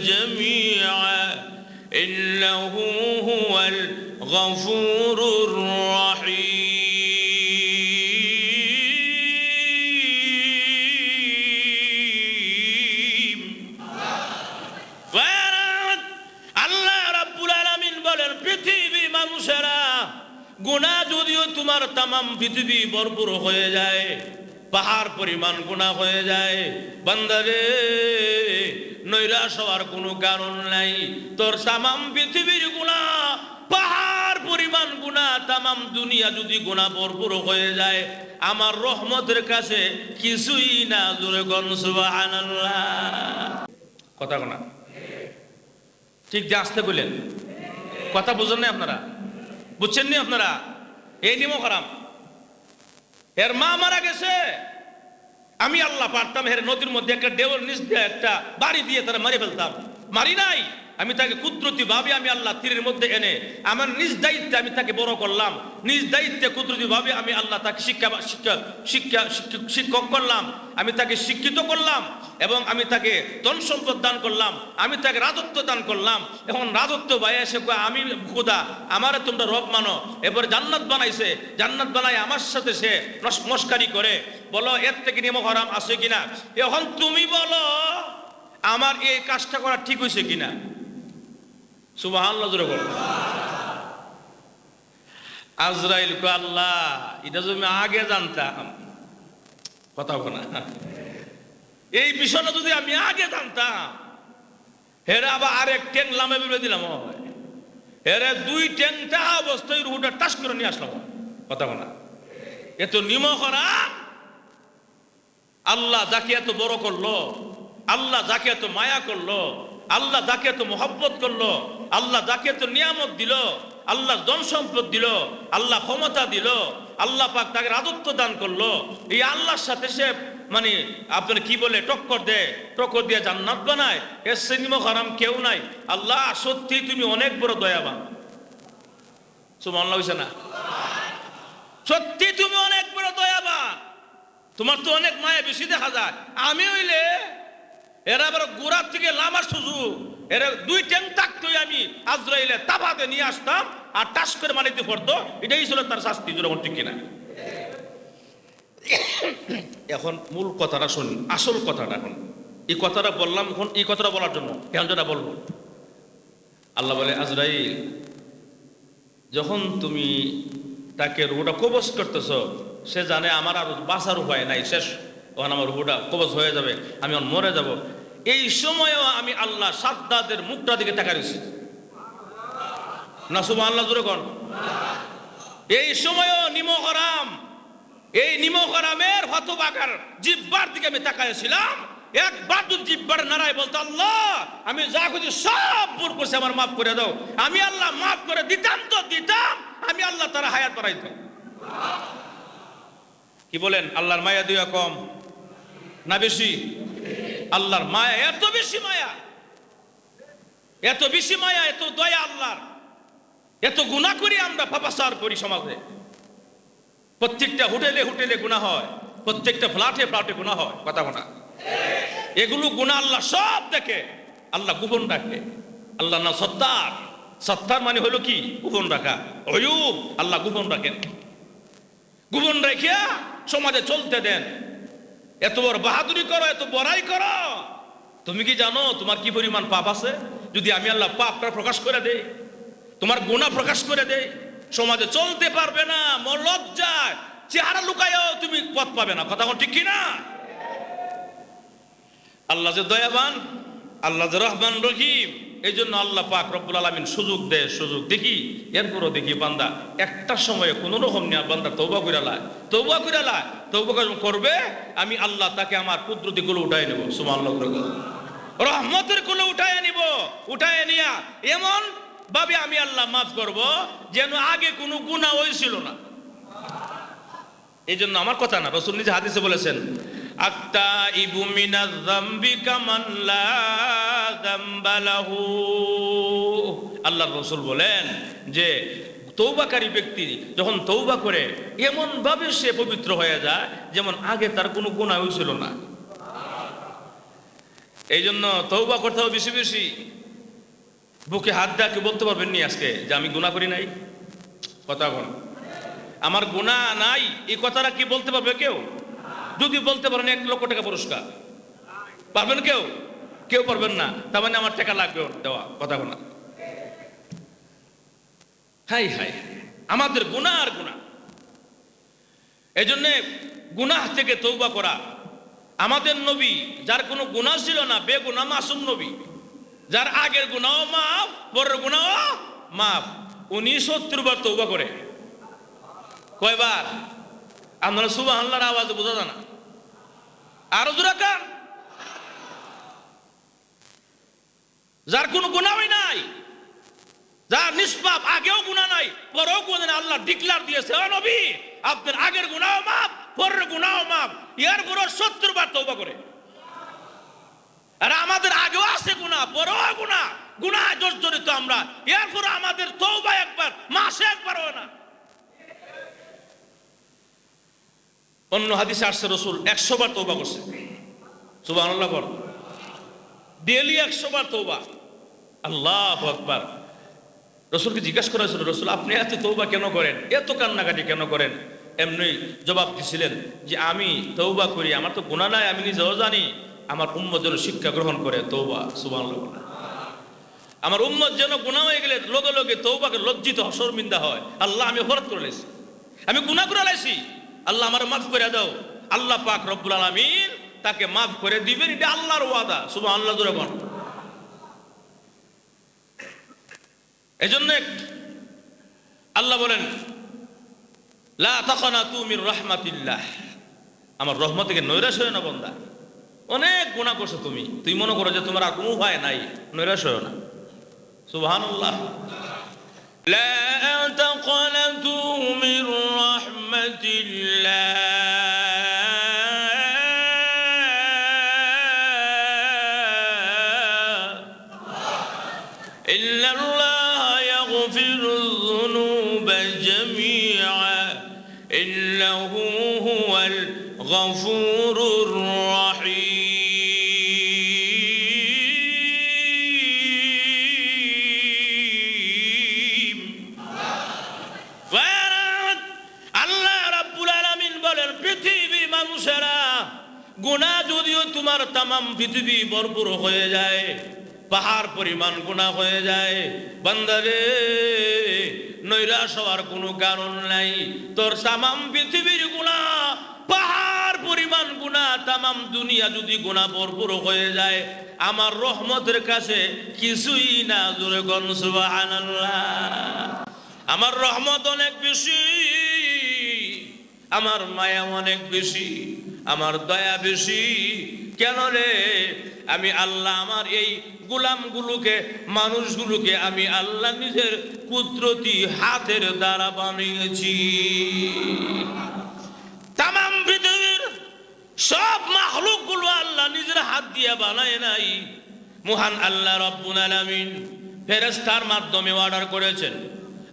جميعا إنه هو الغفور الرحيم আল্লাহ রাব্বুল আলামিন বলেন পৃথিবীর মানুষেরা গুনাহ যদিও তোমার তামাম পৃথিবী ভরপুর হয়ে যায়, পাহাড় পরিমাণ গুনাহ হয়ে যায়, বান্দারে নৈরাশ হওয়ার কোনো কারণ নাই। তোর তামাম পৃথিবীর গুনাহ, পাহাড় পরিমাণ গুনাহ, তামাম দুনিয়া যদি গুনাহ ভরপুর হয়ে যায়, আমার রহমতের কাছে কিছুই না। জোরে কোন সুবহানাল্লাহ। কথা কোনা ঠিক যে আসতে বললেন, কথা বুঝেন না আপনারা? বুঝছেন নি আপনারা? এই নিমক হারাম। এর মা মারা গেছে, আমি আল্লাহ পারতাম এর নদীর মধ্যে একটা দেওয়ার নিচ দিয়ে একটা বাড়ি দিয়ে তারা মারি ফেলতাম। মারি নাই, আমি তাকে কুদরতি ভাবে আমি আল্লাহ তীরের মধ্যে এনে আমার নিজ দায়িত্বে আমি তাকে বড় করলাম, নিজ দায়িত্বে কুদরতি ভাবে আমি আল্লাহ তাকে শিক্ষক করলাম, আমি তাকে শিক্ষিত করলাম এবং আমি তাকে ধন সম্পদ দান করলাম, আমি তাকে রাজত্ব দান করলাম। এখন রাজত্ব ভাই এসে আমি খোদা আমারে তোমরা রব মানো, এবারে জান্নাত বানাইছে, জান্নাত বানাই আমার সাথে সে মস্কারি করে। বলো এর থেকে নিয়ম হারাম আছে কিনা? এখন তুমি বলো আমার এই কাজটা করা ঠিক হয়েছে কিনা? সুবহানাল্লাহ জোরে বলো। আজরাইল কো আল্লাহ এটা যদি আমি আগে জানতাম, কথা বলো না, এই বিষয়টা যদি আমি আগে জানতাম, হেরে আবার আরেক ট্যাং লামে বেবে দিলাম, হেরে দুই ট্যাংটা অবস্থায় রুহুটা টাস করে নিয়ে আসলাম। কথা বলো না, এত নিমক করা। আল্লাহ যাকে এত বড় করলো, আল্লাহ যাকে এত মায়া করলো, আল্লাহ যাকে এত মোহব্বত করলো, আল্লাহ যাকে এত নিয়ামত দিল, আল্লাহ ধন সম্পদ দিল, আল্লাহ ক্ষমতা দিল, আল্লাহ পাক তাকে রাজত্ব দান করলো, এই আল্লাহর সাথে সে মানে আপনার কি বলে টক্কর দিয়ে জান্নাত বানায়, এর সিনেমা হারাম কেউ নাই। আল্লাহ সত্যি তুমি অনেক বড় দয়াবান। সুবহানাল্লাহ হইছে না? সত্যি তুমি অনেক বড় দয়াবান, তোমার তো অনেক মায়া বেশি দেখা যায়। আমি হইলে এরা আবার গোড়ার থেকে লামার সুযোগ, এরা দুই ট্যাং থাকতোই আমি আজরাইলে তাবাতে নিয়ে আসতাম আর টাস করে মানিতে পড়তো। এটাই ছিল তার শাস্তি। যেরকম ঠিক কিনা? এখন মূল কথাটা শুনি, আসল কথাটা। এখন এই কথাটা বললাম, এখন এই কথাটা বলার জন্য কেন যেটা বলবো, আল্লাহ বলে আজরাইল যখন তুমি তাকে রুহটা কবজ করতেছ, সে জানে আমার আর বাঁচার উপায় নাই, শেষ, ওখানে আমার রুহটা কবজ হয়ে যাবে, আমি এখন মরে যাব। এই সময়ও আমি আল্লাহ সাদ্দাদের মুখটা দিকে তাকাইছি না। সুবহানাল্লাহ জোরে কোন। এই সময়ও নিমক হারাম, এই নিমক হারামের হতভাগার জিহ্বার দিকে আমি তাকাইছিলাম। একবার যদি জিহ্বার নাড়ায় বলতো আল্লাহ আমি যা খুঁজি সব ভুল করছি, আমার মাফ করে দাও, আমি আল্লাহ মাফ করে দিতাম তো দিতাম, আমি আল্লাহ তারা হায়াত বাড়াইতাম। কি বলেন? আল্লাহর মায়া দিয়া কম না বেশি? আল্লাহর মায়া এত বেশি, মায়া এত বেশি, মায়া এত দয়া আল্লাহর। এত গুনাহ করি আমরা, পাপাচার করি সমাজে, প্রত্যেকটা হোটেলে হোটেলে গুনাহ হয়, প্রত্যেকটা ফ্ল্যাটে ফ্ল্যাটে গুনাহ হয়। কথা বলা, এগুলো গুনাহ আল্লাহ সব দেখে, আল্লাহ গোপন রাখে। আল্লাহ না সত্তার, সত্তার মানে হলো কি? গোপন রাখা। অয়ুব আল্লাহ গোপন রাখেন, গোপন রেখে সমাজে চলতে দেন। এত বড় বাহাদুরি করো, এত বড়াই করো, তুমি কি জানো তোমার কি পরিমাণ পাপ আছে? যদি আমি আল্লাহ পাপটা প্রকাশ করে দেই, তোমার গুনাহ প্রকাশ করে দেই, সমাজে চলতে পারবে না, লজ্জায় চেহারা লুকায়ও তুমি পথ পাবে না। কথা ঠিক কি না? আল্লাহ যে দয়াবান, আল্লাহ যে রহমান রহিম, এই জন্য আল্লাহ পাক রব্বুল আলামিন সুযোগ দেয়, সুযোগ দেখি। এরপরও দেখি বান্দা একটা সময়ে কোন রকম নিয়ে বান্দা তওবা করবে, আমি আল্লাহ তাকে আমার কুদরতি গুলো উঠায় নেব। সুবহানাল্লাহ, রহমতের গুলো উঠায় নিব, উঠায় নিয়া এমন ভাবে আমি আল্লাহ মাফ করব যেন আগে কোনো গুনাহ হয়েছিল না। এই জন্য আমার কথা না, রাসূল নিজে হাদিসে বলেছেন আত্তাইবু মিনাজ যামবি কামান লা যামবা লাহু। আল্লাহর রাসূল বলেন যে তওবাকারী ব্যক্তি যখন তওবা করে এমন ভাবে সে পবিত্র হয়ে যায় যেমন আগে তার কোনো গুনাহ হয়েছিল না। এই জন্য তওবা করতে হবে বেশি বেশি। বুকে হাত দেয়া কেউ বলতে পারবেন নি আজকে যে আমি গুনাহ করি নাই? কথা বল, আমার গুনাহ নাই এই কথাটা কি বলতে পারবে কেউ? যদি বলতে পারেন 1 লক্ষ টাকা পুরস্কার পারবেন কেউ? কেউ পারবেন না। তার মানে আমার টাকা লাগবে দেওয়া। কথা বল না। হাই হাই, আমাদের গুনাহ আর গুনাহ। এই জন্যে গুনাহ থেকে তওবা করা। আমাদের নবী যার কোনো গুনাহ ছিল না, বেগুনাহ মাসুম নবী, যার আগের গুনাহ মাফ, পরের গুনাহ মাফ, উনি 70 বার তওবা করে। কয়বার? আপনারা সুবহানাল্লাহর আওয়াজে বোঝা যায় না, আরো জোরে কান। যার কোনো গুনাহই নাই, যার নিষ্পাপ, আগেও গুনাহ নাই, পরেও গুনাহ, আল্লাহ ডিক্লার দিয়েছে ও নবী আপনার আগের গুনাহ মাফ, পরের গুনাহ মাফ, এর পরও 70 বার তওবা করে। আর আমাদের আগেও আছে গুনাহ, পরেও গুনাহ, গুনাহ জর্জরিত আমরা, এর পরও আমাদের তওবা একবার, মাসে একবার হয় না। অন্য হাদিসে আসছে রাসূল 100 বার তওবা করছে। সুবহানাল্লাহ বল, ডেইলি 100 বার তওবা। আল্লাহু আকবার। রাসূলকে জিজ্ঞাসা করা হয়েছিল, রাসূল আপনি এত তওবা কেন করেন, এত কান্নাকাটি কেন করেন? এমনি জবাব দিছিলেন যে আমি তওবা করি, আমার তো গুনাহ নাই, আমি নিজেও জানি, আমার উম্মত যেন শিক্ষা গ্রহণ করে তওবা। সুবহানাল্লাহ। আমার উম্মত যেন গুনাহ হয়ে গেলে লগে লগে তওবাকে লজ্জিত শর্মিন্দা হয়। আল্লাহ আমি অপরাধ করে লাইছি, আমি গুনাহ করে লাইছি, আল্লাহ আমার মাফ করে দাও। আল্লাহ পাক রব্বুল আলামিন তাকে মাফ করে দিবেন, এটা আল্লাহর ওয়াদা। সুবহানাল্লাহ জোরে বল। এজন্য আল্লাহ বলেন লা তাকনাতু মির রাহমাতিল্লাহ, আমার রহমত থেকে নৈরাশ হয়ো না বান্দা। অনেক গুনাহ করছো তুমি, তুই মনে করো যে তোমার আর কোনো উপায় নাই, নৈরাশ হয়ো না। সুবহানাল্লাহ। লা তাকনাতু মির রাহমাতিল্লাহ ইল্লাল্লাহ ইয়াগফিরুয যুনুবা জামিআ ইন্নাহু হুয়াল গফুরুর রহিম। আল্লাহ রাব্বুল আলামিন বলেন পৃথিবীর মানুষেরা, গুনাহ যদিও তোমার তামাম পৃথিবী ভরপুর হয়ে যায়, পাহাড় পরিমাণ গুনাহ হয়ে যায়, বান্দারে নৈরাশ হওয়ার কোনো কারণ নাই। তোর তামাম পৃথিবীর গুনাহ, পাহাড় পরিমাণ গুনাহ, তামাম দুনিয়া যদি গুনাহ ভরপুর হয়ে যায়, আমার রহমতের কাছে কিছুই না। জোরে কোন সুবহানাল্লাহ। আমার রহমত অনেক বেশি, আমার মায়া অনেক বেশি, আমার দয়া বেশি। কেন রে? আমি আল্লাহ আমার এই গোলামগুলোকে, মানুষগুলোকে আমি আল্লাহ নিজের কুদরতি হাতের দ্বারা বানিয়েছি। তামাম পৃথিবীর সব মাখলুকগুলো আল্লাহ নিজের হাত দিয়ে বানায় নাই। মহান আল্লাহ রব্বুল আলামিন ফেরেশতার মাধ্যমে অর্ডার করেছেন।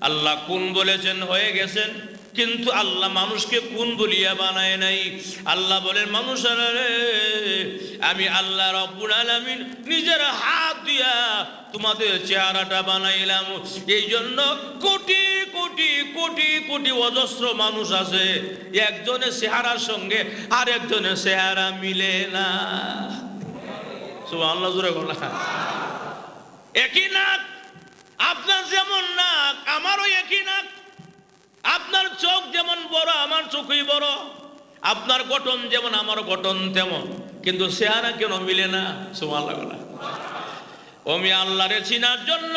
আল্লাহ কোন বলেছেন হয়ে গেছেন, কিন্তু আল্লাহ মানুষকে কোন বলিয়া বানায় নাই। আল্লাহ বলেন মানুষেরা রে, আমি আল্লাহ রব্বুল আলামিন নিজের হাত দিয়া তোমাদের চেহারাটা বানাইলাম। এই জন্য কোটি কোটি কোটি কোটি অজস্র মানুষ আছে, একজনের চেহারার সঙ্গে আর একজনের চেহারা মিলে না। সুবহানাল্লাহ জোরে বলা। একই নাক, আপনার যেমন নাক আমারও একই নাক, আপনার চোখ যেমন বড় আমার চোখই বড়, আপনার গঠন যেমন আমার গঠন তেমন, কিন্তু চেহারা কেন মিলে না? সুবহানাল্লাহ। আমি আল্লাহরে চিনার জন্য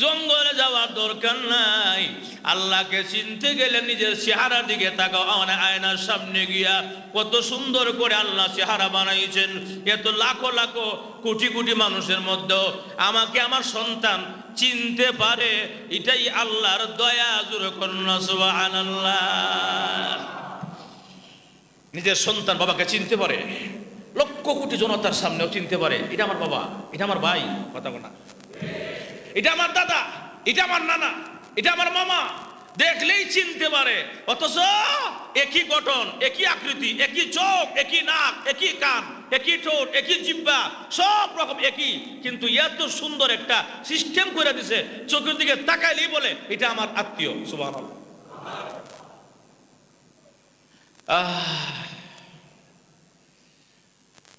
জঙ্গলে যাওয়ার দরকার নাই। আল্লাহকে চিনতে গেলে নিজের চেহারার দিকে তাকাও। আয়নার সামনে গিয়া কত সুন্দর করে আল্লাহ চেহারা বানাইছেন। এত লাখো লাখো কোটি কোটি মানুষের মধ্যে আমাকে আমার সন্তান চিনতে পারে, এটাই আল্লাহর দয়া। জোরে করুন সুবহানাল্লাহ। নিজের সন্তান বাবাকে চিনতে পারে, লক্ষ কোটি জনতার সামনেও চিনতে পারে, এটা আমার বাবা, এটা আমার ভাই, কথা বলা, এটা আমার দাদা, এটা আমার নানা, এটা আমার মামা, দেখলেই চিনতে পারে। অথচ একই গঠন, একই আকৃতি, একই চোখ, একই নাক, একই কান, একই ঠোঁট, একই জিহ্বা, সব রকম একই, কিন্তু এত সুন্দর একটা সিস্টেম করে দিছে, চোখের দিকে তাকাইলেই বলে এটা আমার আত্মীয়। সুবহানাল্লাহ।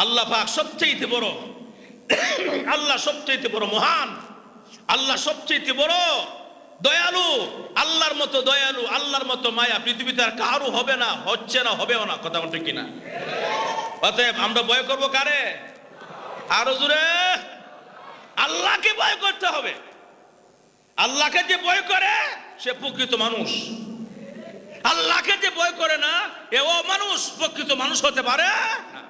আল্লাহ পাক সবচেয়ে বড়, আল্লাহ সবচেয়ে বড় মহান, আল্লাহ সবচেয়ে বড় দয়ালু। আল্লাহর মতো দয়ালু, আল্লাহর মতো মায়া পৃথিবীতে আর কারো হবে না, হচ্ছে না, হবেও না। কথা বলতে কিনা? অতএব আমরা ভয় করবো কারে? আরো জোরে, আল্লাহকে ভয় করতে হবে। আল্লাহকে যে ভয় করে সে প্রকৃত মানুষ। আল্লাহকে যে ভয় করে না এও মানুষ প্রকৃত মানুষ হতে পারে না।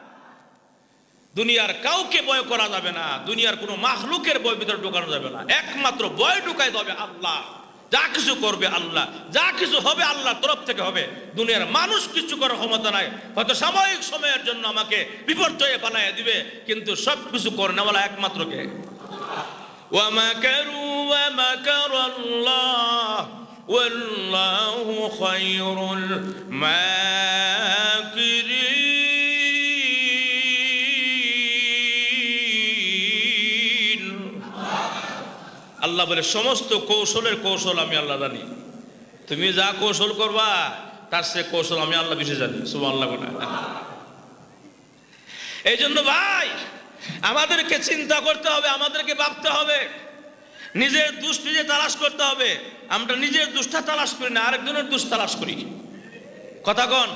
দুনিয়ার কাউকে ভয় করা যাবে না, দুনিয়ার কোনো মাখলুকের ভয় ভিতরে ঢোকানো যাবে না। একমাত্র ভয় ঢুকাই যাবে আল্লাহ। যা কিছু করবে আল্লাহ, যা কিছু হবে আল্লাহর তরফ থেকে হবে। দুনিয়ার মানুষ কিছু করার ক্ষমতা নাই। হয়তো সাময়িক সময়ের জন্য আমাকে বিপর্যয়ে পালাইয়া দিবে, কিন্তু সব কিছু করনেওয়ালা একমাত্র কে? ওয়া মাকারু ওয়া মাকারাল্লাহ ওয়াল্লাহু খায়রুল মাকিরিন। আল্লাহ বলে সমস্ত কৌশলের কৌশল আমি আল্লাহ জানি। তুমি যা কৌশল করবা তার সে কৌশল আমি আল্লাহ বেশি জানি। সুবহানাল্লাহ। এই জন্য ভাই আমাদেরকে চিন্তা করতে হবে, আমাদেরকে ভাবতে হবে, নিজের দোষ নিজে তালাশ করতে হবে। আমরা নিজের দোষটা তালাশ করি না, আরেকজনের দোষ তালাশ করি। কথা কন?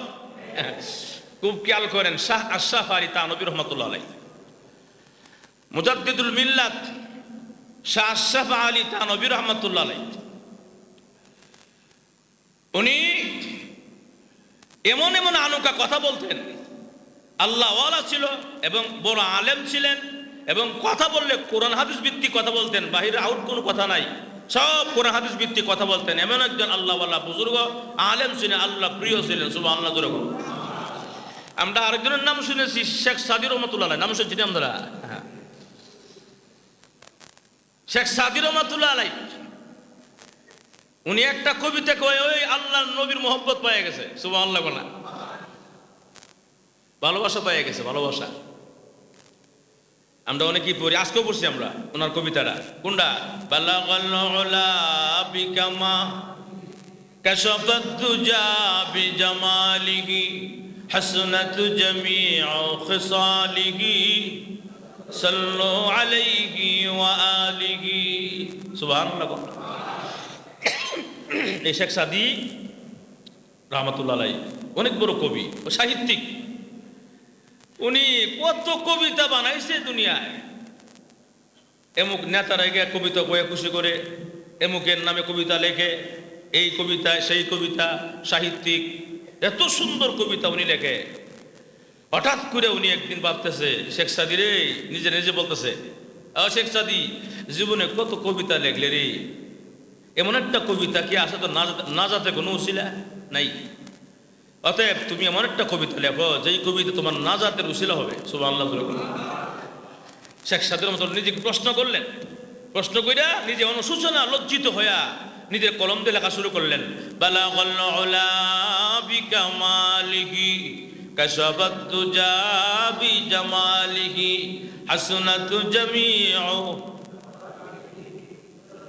খুব খেয়াল করেন, শাহ আশরাফ আলী থানভী রহমাতুল্লাহ আলাইহি, মুজাদ্দিদুল মিল্লাত শাহ আশরাফ আলী থানভী রহমাতুল্লাহ আলাইহি, উনি এমন এমন আনুকা কথা বলতেন। আল্লাহ ওয়ালা ছিল এবং বড় আলেম ছিলেন, এবং কথা বললে কোরআন হাদিস ভিত্তিক কথা বলতেন, বাহিরে আউট কোনো কথা নাই, সব কোরআন হাদিস ভিত্তিক কথা বলতেন। এমন একজন আল্লাহ ওয়ালা বুজুর্গ আলেম ছিলেন, আল্লাহ প্রিয় ছিলেন। সুবহানাল্লাহ। আমরা আরেকজনের নাম শুনেছি, শেখ সাদি রহমাতুল্লাহ আলাইহি, নাম শুনছি আমরা। শেখ সাদি রহমাতুল্লাহ আলাইহি উনি একটা কবিতা কয়ে ওই আল্লাহর নবীর মোহব্বত পেয়ে গেছে। সুবহানাল্লাহ। ভালোবাসা পেয়ে গেছে, ভালোবাসা। আমরা অনেকেই পড়ি, আজকেও পড়ছি আমরা ওনার কবিতাটা। কোনটা? বালাগাল উলা বিকামা কাশাফাত দুজা বিজামালিহি হাসনাত জামিউ খিসালিহি সাল্লু আলাইহি ওয়া আলিহি। সুবহানাল্লাহ। এই শেখ সাদি রহমাতুল্লাহ আলাইহি অনেক বড় কবি ও সাহিত্যিক। উনি কত কবিতা বানাইছে দুনিয়ায়। এমুক নেতারা গিয়ে কবিতা বয়ে খুশি করে, এমুকের নামে কবিতা লেখে, এই কবিতা সেই কবিতা, সাহিত্যিক এত সুন্দর কবিতা উনি লেখে। হঠাৎ করে উনি একদিন ভাবতেছে, শেখ সাদি রে, নিজে নিজে বলতেছে, শেখ সাদি জীবনে কত কবিতা লেখলে রে, এমন একটা কবিতা কি আছে তো না যাতে কোনো উসিলা নাই। অতএব তুমি এমন একটা কবিতা লেখো যেই কবিতা তোমার নাজাতের উসিলা হবে। সুবহানাল্লাহ। শেখ সাদি রহমাতুল্লাহ নিজেকে প্রশ্ন করলেন, প্রশ্ন কইরা নিজে অনুশোচনা লজ্জিত হইয়া নিজের কলম দিয়ে লেখা শুরু করলেন। বালাগাল উলা বিকামালিহি কাশাফাত দুজা বিজামালিহি হাসনাত জামিউ।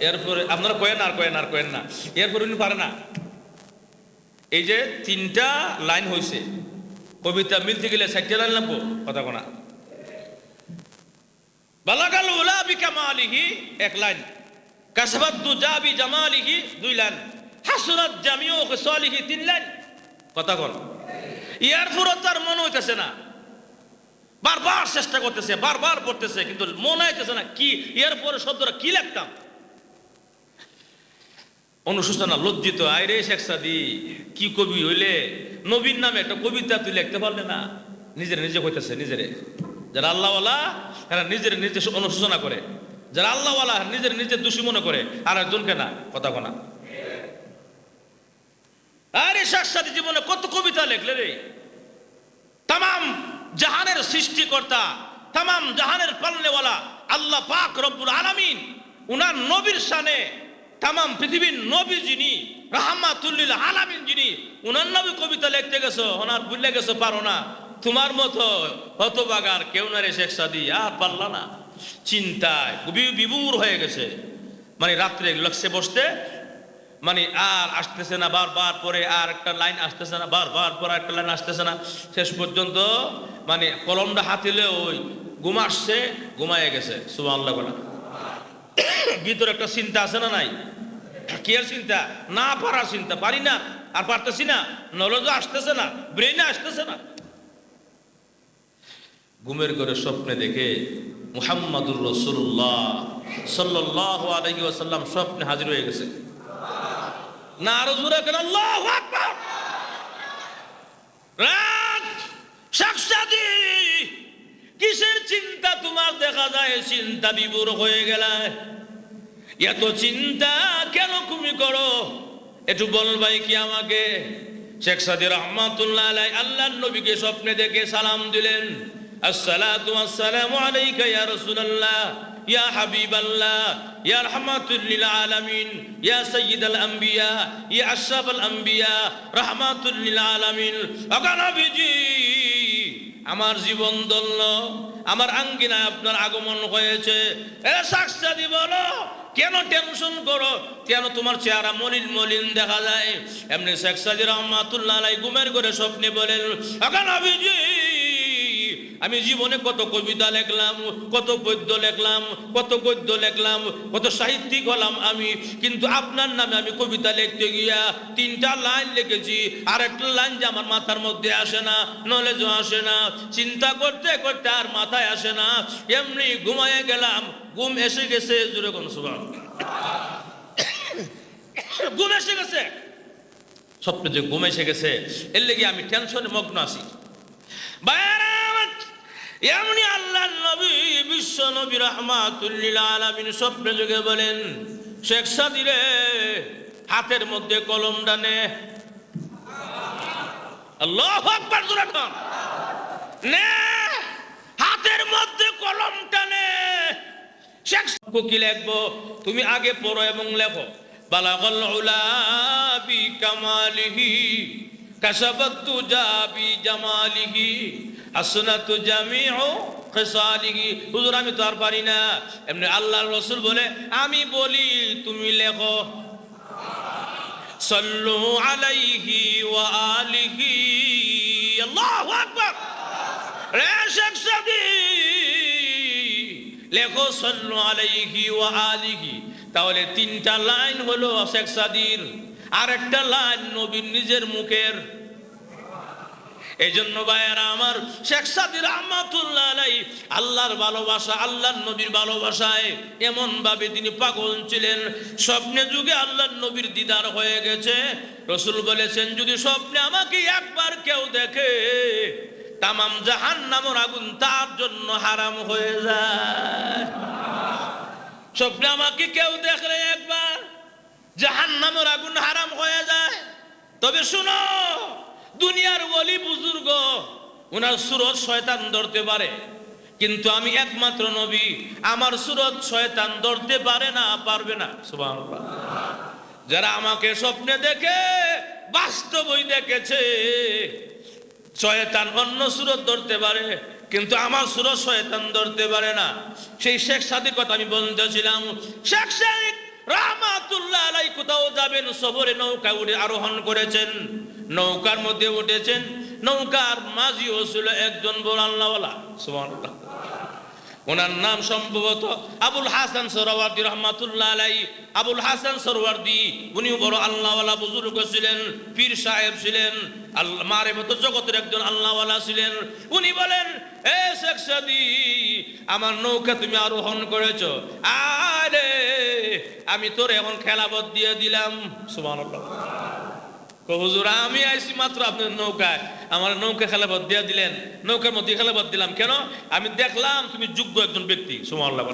এরপরে আপনারা কয়েন আর কয়েন আর কয়েন না, এরপরে উনি পারে না। এই যে তিনটা লাইন হয়েছে, কবিতা মিলতে গেলে 60টা লাইন লাগবো। কথা কোনা? বালাগাল উলা বিকামালিহি এক লাইন, কাশাফাত দুজা বিজামালিহি 2 লাইন, হাসনাত জামিউ খিসালিহি 3 লাইন। কথা কোন? এরপরে তার মনে হইতেছে না, বারবার চেষ্টা করতেছে, বারবার পড়তেছে, কিন্তু মনে হইতেছে না কি এরপরে শব্দটা কি লিখতাম। অনুশোচনা, লজ্জিত, আইরে শেখ সাদি কি কবি হইলে, নবীর নামে একটা কবিতা তুই লিখতে পারলে না। নিজের নিজে কইতেছে নিজেরে। যারা আল্লাহওয়ালা এরা নিজের নিজে অনুশোচনা করে, যারা আল্লাহওয়ালা নিজের নিজের দোষী মনে করে, আর একজনকে না। কথা কোনা? আরে শেখ সাদি জীবনে কত কবিতা লেখলে রে। তামাম জাহানের সৃষ্টিকর্তা, তামাম জাহানের পালনেওয়ালা আল্লাহ পাক রব্বুল আলামিন উনার নবীর শানে তামাম পৃথিবীর নবী যিনি, রাহমাতুল লিল আলামিন যিনি, উনার নবী কবিতা লিখতে গেছো, ওনার ভুলে গেছো, পারো না। তোমার মতো হতবাগার কেউ না রে শেখ সাদি, আর পারলা না। চিন্তায় বিভোর হয়ে গেছে, মানে রাত্রে লক্ষ্যে বসতে মানে আর আসতেছে না, বারবার পরে আর একটা লাইন আসতেছে না, বারবার পরে একটা লাইন আসতেছে না। শেষ পর্যন্ত মানে কলমটা হাতিলে ওই ঘুম আসছে, ঘুমায় গেছে। সুবহানাল্লাহ বলা। ভিতরে একটা চিন্তা আছে না নাই? কি আর চিন্তা? না পারার চিন্তা, পারি না, আর পারতেছি না, নলেজও আসতেছে না, ব্রেইনে আসতেছে না। ঘুমের ঘরে স্বপ্নে দেখে মুহাম্মাদুর রাসূলুল্লাহ সাল্লাল্লাহু আলাইহি ওয়াসাল্লাম স্বপ্নে হাজির হয়ে গেছে। না আরো জোরে কেন? আল্লাহু আকবার। রাত শেখ সাদি, কিসের চিন্তা তোমার দেখা যায়? চিন্তা বিভোর হয়ে গেল। এত চিন্তা কেন তুমি করো? একটু বলবাই কি আমাকে? শেখ সাদি রহমাতুল্লাহ আলাইহি আল্লাহর নবীকে স্বপ্নে দেখে সালাম দিলেন, আসসালাতু ওয়াসসালামু আলাইকা ইয়া রাসূলুল্লাহ, ইয়া হাবিবাল্লাহ, ইয়া রাহমাতুল লিল আলামিন, ইয়া সাইয়্যিদাল আম্বিয়া, ইয়া আশরাফুল আম্বিয়া, রাহমাতুল লিল আলামিন। ওগো নবীজি, আমার জীবন ধন্য, আমার আঙ্গিনায় আপনার আগমন হয়েছে। এ শেখ সাদি বলো, কেন টেনশন করো? কেন তোমার চেহারা মলিন মলিন দেখা যায়? এমনি শেখ সাদি রহমাতুল্লাহ আলাইহি ঘুমের ঘরে স্বপ্নে বলেন, ওগো নবীজি, আমি জীবনে কত কবিতা লিখলাম, কত পদ্য লিখলাম, কত গদ্য লিখলাম, কত সাহিত্যিক হলাম আমি, কিন্তু আপনার নামে আমি কবিতা লিখতে গিয়া 3টা লাইন লিখেছি, আর একটা লাইন যে আমার মাথার মধ্যে আসে না, নলেজও আসে না, চিন্তা করতে করতে আর মাথায় আসে না, এমনি ঘুমায়ে গেলাম। ঘুম এসে গেছে, জোরে কোন সুবহানাল্লাহ। ঘুম এসে গেছে, স্বপ্নে যে ঘুম এসে গেছে, এর লেগে আমি টেনশনে মগ্ন আছি। এমনি আল্লাহ নবী, বিশ্ব নবী রাহমাতুল লিল আলামিন স্বপ্নে যোগে বলেন, শেখ সাদি রে, হাতের মধ্যে কলমটা নে। আল্লাহু আকবার, জোরে কোন নে, হাতের মধ্যে কলমটা নে। শেখ কি লিখবো? তুমি আগে পড়ো এবং লেখো, বালাগাল উলা বি কামালিহি, কাশাবাত তুজা বি জামালিহি, আসনাতু জামিউ খিসালিহি। হুজুর আমি তো আর পারি না। এমনি আল্লাহর রাসূল বলে, আমি বলি তুমি লেখো, সাল্লু আলাইহি ওয়া আলিহি। আল্লাহু আকবার। রে শেখ সাদি, লেখো সাল্লু আলাইহি ওয়া আলিহি। তাহলে 3টা লাইন হলো শেখ সাদির, আর একটা লাইন নবীর নিজের মুখের। এই জন্য ভাইয়েরা আমার, শেখ সাদি রহমাতুল্লাহ আলাইহি আল্লাহর ভালোবাসা, আল্লাহর নবীর ভালোবাসায় এমন ভাবে তিনি পাগল ছিলেন, স্বপ্নে যুগে আল্লাহর নবীর দিদার হয়ে গেছে। রাসূল বলেছেন, যদি স্বপ্নে আমাকে একবার কেউ দেখে, তামাম জাহান্নামের আগুন তার জন্য হারাম হয়ে যায়। স্বপ্নে আমাকে কেউ দেখলে একবার জাহান্নামের আগুন হারাম হয়ে যায়। তবে শুনো, দুনিয়ার ওলি বুজুর্গ, ওনার সুরত শয়তান ধরতে পারে, কিন্তু আমি একমাত্র নবী, আমার সুরত শয়তান ধরতে পারে না, পারবে না। সুবহানাল্লাহ। যারা আমাকে স্বপ্নে দেখে, বাস্তবই দেখেছে, শয়তান অন্য সুরত ধরতে পারে, কিন্তু আমার সুরত শয়তান ধরতে পারে না। সেই শেখ সাদির কথা আমি বলতেছিলাম। শেখ সাদি রাহমাতুল্লাহ আলাইহি কোথাও যাবেন, সফরে নৌকা উঠে আরোহণ করেছেন, নৌকার মধ্যে উঠেছেন, নৌকার মাঝিও ছিল একজন বড় আল্লাহওয়ালা। সুবহানাল্লাহ। ওনার নাম সম্ভবত আবুল হাসান সরওয়ার্দী রহমাতুল্লাহ আলাইহি। আবুল হাসান সরওয়ার্দী উনিও বড় আল্লাহওয়ালা বুজুর্গ ছিলেন, পীর সাহেব ছিলেন, আল্লাহ মারিফত জগতের একজন আল্লাহওয়ালা ছিলেন। উনি বলেন, এ শেখ সাদি, আমার নৌকা তুমি আরোহণ করেছো, আরে আমি তোর এখন খেলাফত দিয়ে দিলাম। সুবহানাল্লাহ। হুজুর আমি আইছি মাত্র আপনার নৌকায়, আমার নৌকা খেলাফত দিয়ে দিলেন, নৌকার মধ্যে খেলাফত দিলাম কেন? আমি দেখলাম তুমি যোগ্য একজন ব্যক্তি। সুবহানাল্লাহ।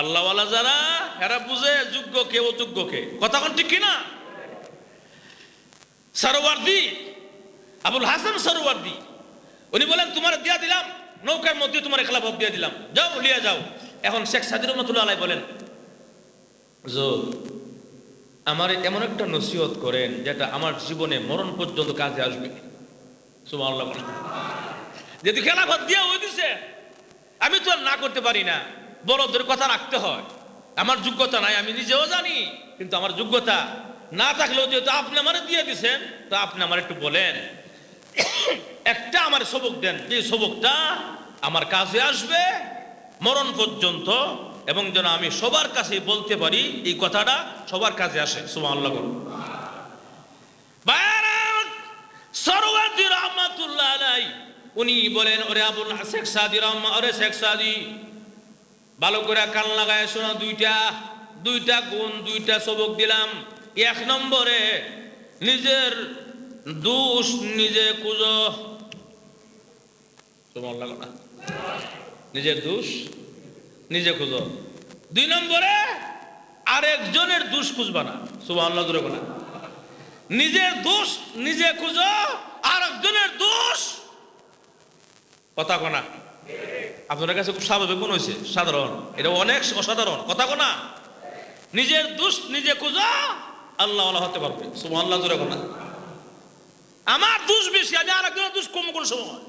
আল্লাহওয়ালা যারা, এরা বুঝে যোগ্য কে অযোগ্য কে। কথা কোন ঠিক কিনা? সরওয়ার্দী, আবুল হাসান সরওয়ার্দী, উনি বলেন, তোমার দিয়া দিলাম, নৌকার মধ্যে তোমার খেলাফত দিয়ে দিলাম, যাও লিয়া যাও। এখন শেখ সাদি রহমাতুল্লাহ আলাইহি বলেন, হুজুর আমার এমন একটা নসিহত করেন যেটা আমার জীবনে মরণ পর্যন্ত কাজে আসবে। সুবহানাল্লাহ। যদি খেলাফত দিয়ে ওই দিছে আমি তো আর না করতে পারি না, বড়দের কথা রাখতে হয়। আমার যোগ্যতা নাই আমি নিজেও জানি, কিন্তু আমার যোগ্যতা না থাকলেও যেহেতু আপনি আমার দিয়ে দিছেন, তো আপনি আমার একটু বলেন, একটা আমার সবক দেন, যে সবকটা আমার কাজে আসবে মরণ পর্যন্ত, এবং যেন আমি সবার কাছে বলতে পারি এই কথাটা সবার কাজে আসে। সুবহানাল্লাহ। সরওয়ার্দী রাহমাতুল্লাহ আলাইহি উনি বলেন, ওরে আবুল শেখ সাদি রহমান, ওরে শেখ সাদি ভালো করে কান লাগায় শোনো, দুইটা গুণ, দুইটা সবক দিলাম। এক নম্বরে নিজের দোষ নিজে খুঁজো। সুবহানাল্লাহ না? নিজের দোষ নিজে খুঁজো। 2 নম্বরে আরেকজনের দোষ খুঁজবা না। সুবহানাল্লাহ জোরে বলেন। নিজের দোষ নিজে খুঁজো, আরেকজনের দোষ কথা কোনা। আপনার কাছে খুব স্বাভাবিক মনে হয়েছে, সাধারণ, এটা অনেক অসাধারণ কথা কোনা। নিজের দোষ নিজে খুঁজো, আল্লাহ ওয়ালা হতে পারবে। সুবহানাল্লাহ জোরে কোনা। আমার দোষ বেশি, আমি আরেকজনের দোষ কম কোন সময়,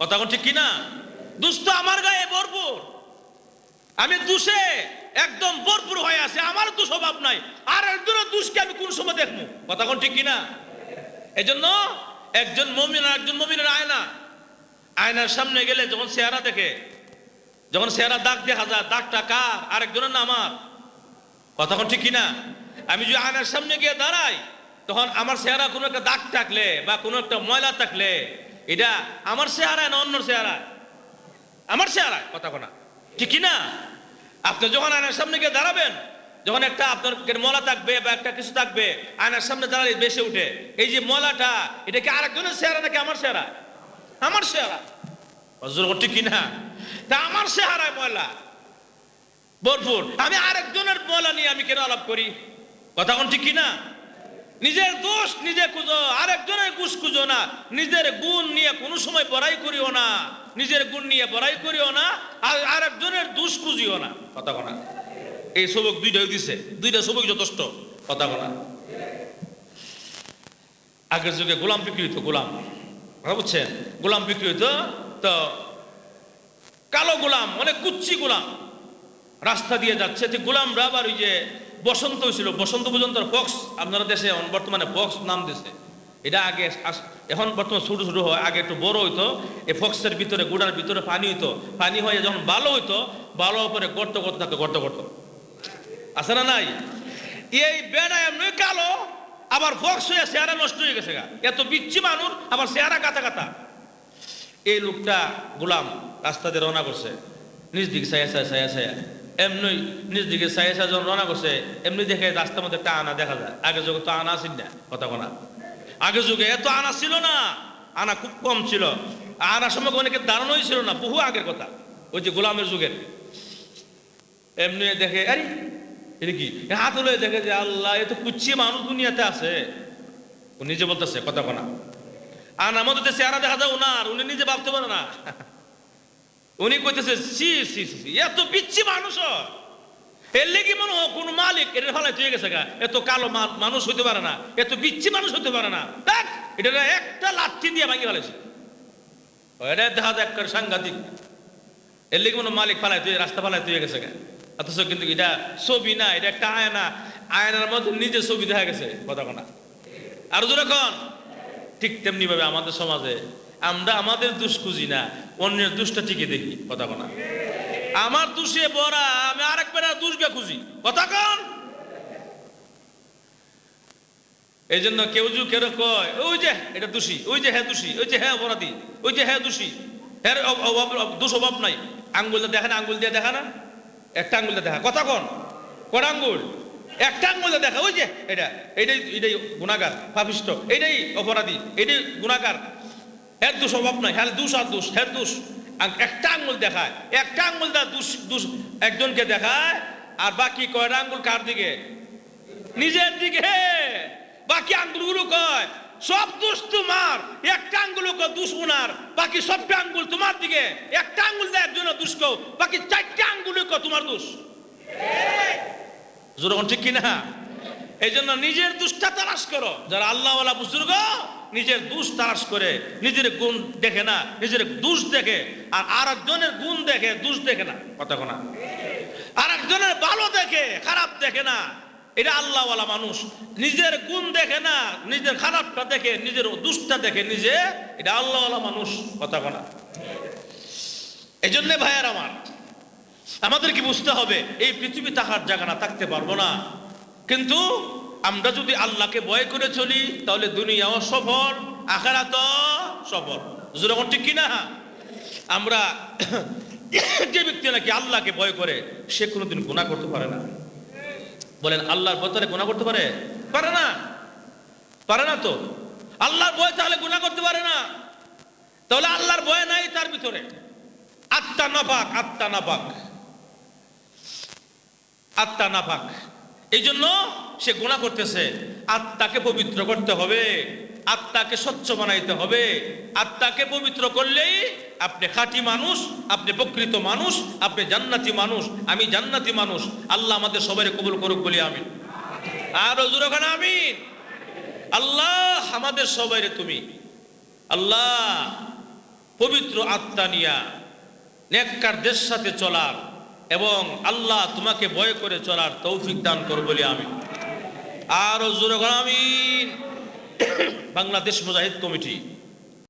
কথা কোন ঠিক কিনা? দোষ তো আমার গায়ে ভরপুর, আমি দোষে একদম ভরপুর হয়ে আছে, আমার দোষ অভাব নাই, আর একজনের দোষকে আমি কোন সময় দেখবো, কথা কোন ঠিক কিনা? এই জন্য একজন মুমিন আর একজন মুমিনের আয়না, আয়নার সামনে গেলে যখন চেহারা দেখে, যখন চেহারা দাগ দেখা যায়, দাগটা কার? আরেকজনের না আমার, কথা কোন ঠিক কিনা? আমি যদি আয়নার সামনে গিয়ে দাঁড়াই, তখন আমার চেহারা কোনো একটা দাগ থাকলে বা কোনো একটা ময়লা থাকলে, এটা আমার চেহারায় না অন্যর চেহারায়? আমার চেহারায়, কথা কোনা ঠিক কিনা? আপনি যখন আয়নার সামনে গিয়ে দাঁড়াবেন, যখন একটা আপনার ময়লা থাকবে বা একটা কিছু থাকবে, আয়নার সামনে দাঁড়ালে বেশি উঠে, এই যে ময়লাটা, এটা কি আরেকজনের চেহারা নাকি আমার চেহারা? আমার চেহারা, ঠিক কিনা? তা আমার চেহারায় ময়লা ভরপুর, আমি আরেকজনের ময়লা নিয়ে আমি কেন আলাপ করি, কথা কোন ঠিক কিনা? নিজের দোষ নিজে খুঁজো, আরেকজনের দোষ খুঁজো না। নিজের গুণ নিয়ে কোনো সময় বড়াই করিও না, নিজের গুণ নিয়ে বড়াই করিও না, আর আরেকজনের দোষ খুঁজিও না, কথা কোনা। এই সবক দুইটাই দিছে, দুইটা সবক যথেষ্ট, কথা কোনা। আগের যুগে গোলাম বিক্রি হইতো, গোলাম, বুঝছেন, গোলাম বিক্রি হইতো, তো কালো গোলাম, অনেক কুচ্ছি গোলাম রাস্তা দিয়ে যাচ্ছে, গোলামরা আবার ওই যে বসন্ত হয়েছিল, বসন্ত পর্যন্ত ফক্স, আপনারা দেশে বর্তমানে ফক্স নাম দিয়েছে, এটা আগে এখন বর্তমানে ছোট ছোট হয়, আগে একটু বড় হইতো, এই ফক্সের ভিতরে গুড়ার ভিতরে পানি হইতো, পানি হয়ে যখন ভালো হইতো, ভালো পরে গর্ত গর্ত থাকতো, গর্ত গর্ত আছে না নাই? এই বেড়া এমনি কালো, আবার ফক্স হয়ে চেহারা নষ্ট হয়ে গেছে, এত বিচ্ছি মানুষ, আবার চেহারা কাটা কাটা। এই লোকটা গোলাম রাস্তা দিয়ে রওনা করছে, নিজ দিকে ছায়া ছায়া ছায়া ছায়া, এমনি নিজ দিকে ছায়া ছায়া যখন রওনা করছে, এমনি দেখে রাস্তার মধ্যে একটা আনা দেখা যায়। আগের যুগে তো আনা আসেন না, কথা কোনা। আগের যুগে এত আনা ছিল না, আনা খুব কম ছিল, আনার সময় অনেকে দাঁড়ানোই ছিল না, বহু আগের কথা, ওই যে গোলামের যুগের। এমনি দেখে, আরে এটা কি, হাত হলে দেখে যে আল্লাহ, এ তো কুচ্ছি মানুষ দুনিয়াতে আছে, ও নিজে বলতেছে, কথা কোনা। আনার মধ্যে চেহারা দেখা যায় ওনার, উনি নিজে ভাবতে পারে না, উনি কইতেছে সি সি সি, এত পিচ্ছি মানুষ, এর লেগে মনে হয় কোন মালিক এটা ফেলাই তুই গেছে গা, এত কালো মানুষ হইতে পারে না, এত পিচ্ছি মানুষ হইতে পারে না, এটা একটা লাঠি দিয়ে ভাঙি ফেলেছে, এটা দেখা যায় একটা সাংঘাতিক, এর লেগে মনে মালিক ফেলাই তুই, রাস্তা ফেলাই তুই গেছে গা। অথচ কিন্তু এটা ছবি না, এটা একটা আয়না, আয়নার মধ্যে নিজের ছবি দেখা গেছে, কথা কোনা। আর যখন ঠিক তেমনি ভাবে আমাদের সমাজে আমরা আমাদের দোষ খুঁজি না, অন্যের দোষটা ঠিকই দেখি, কথা কোনা। আমার দোষে বড়া, আমি আরেকবার দোষকে খুঁজি, কথা কন। এই জন্য কেউ কয় ওই যে এটা দোষী, ওই যে হ্যাঁ দোষী, ওই যে হ্যাঁ অপরাধী, ওই যে হ্যাঁ দোষী, হ্যাঁ দোষ অভাব নাই। আঙ্গুলটা দেখা না, আঙ্গুল দিয়ে দেখা না, একটা আঙ্গুল দিয়ে দেখা, কথা কন। কটা আঙ্গুল? একটা আঙ্গুল দিয়ে দেখা, ওই যে এটা, এটাই গুণাগার পাপিষ্ট, এটাই অপরাধী, এটাই গুণাগার, এর দোষ অভাব নাই, হ্যাঁ দোষ আর দোষ, হ্যাঁ দোষ। একটা আঙ্গুল দেখায়, একটা আঙ্গুল দা দোষ একজনকে দেখায়, আর বাকি কয়টা আঙ্গুল কার দিকে? নিজের দিকে। বাকি আঙ্গুলগুলো কয় সব দোষ তোমার, একটা আঙ্গুল কয় দোষ উনার, বাকি সবটা আঙ্গুল তোমার দিকে। একটা আঙ্গুল দেয় একজনের দোষ কও, বাকি 4টা আঙ্গুল কয় তোমার দোষ। যেরকম ঠিক কিনা? এই জন্য নিজের দোষটা তালাশ করো। যারা আল্লাহওয়ালা বুজুর্গ নিজের দোষ তালাশ করে, নিজের গুণ দেখে না, নিজের দোষ দেখে, আর আরেকজনের গুণ দেখে, দোষ দেখে না। কথা কোনা? আরেকজনের ভালো দেখে, খারাপ দেখে না। এটা আল্লাহওয়ালা মানুষ। নিজের গুণ দেখে না, নিজের খারাপটা দেখে, নিজের দোষটা দেখে নিজে, এটা আল্লাহওয়ালা মানুষ। কথা কোনা? এই জন্যে ভাইয়ার আমার, আমাদেরকে বুঝতে হবে এই পৃথিবী থাকার জায়গা না, থাকতে পারবো না। কিন্তু আমরা যদি আল্লাহকে ভয় করে চলি তাহলে দুনিয়াও সফল, আখিরাতও সফল। যেরকম ঠিক কিনা? আমরা যে ব্যক্তি নাকি আল্লাহকে ভয় করে সে কোনোদিন গুনাহ করতে পারে না। বলেন আল্লাহর ভয় তাহলে গুনাহ করতে পারে? পারে না, পারে না। তো আল্লাহর ভয় তাহলে গুনাহ করতে পারে না, তাহলে আল্লাহর ভয় নাই তার ভিতরে। আত্মা নাপাক, আত্মা নাপাক, আত্মা নাপাক। এই জন্য সে গুনাহ করতেছে। আত্মাকে পবিত্র করতে হবে, আত্মাকে স্বচ্ছ বানাইতে হবে। আত্মাকে পবিত্র করলেই আপনি খাঁটি মানুষ, আপনি প্রকৃত মানুষ, আপনি জান্নাতি মানুষ, আমি জান্নাতি মানুষ। আল্লাহ আমাদের সবাই কবুল করুক বলি আমিন। আর জোরে খান আমিন। আল্লাহ আমাদের সবাই তুমি আল্লাহ পবিত্র আত্মা নিয়া নেককারদের সাথে চলার এবং আল্লাহ তোমাকে ভয় করে চলার তৌফিক দান করো বলি আমিন। আর জোরে খান আমিন। বাংলাদেশ মুজাহিদ কমিটি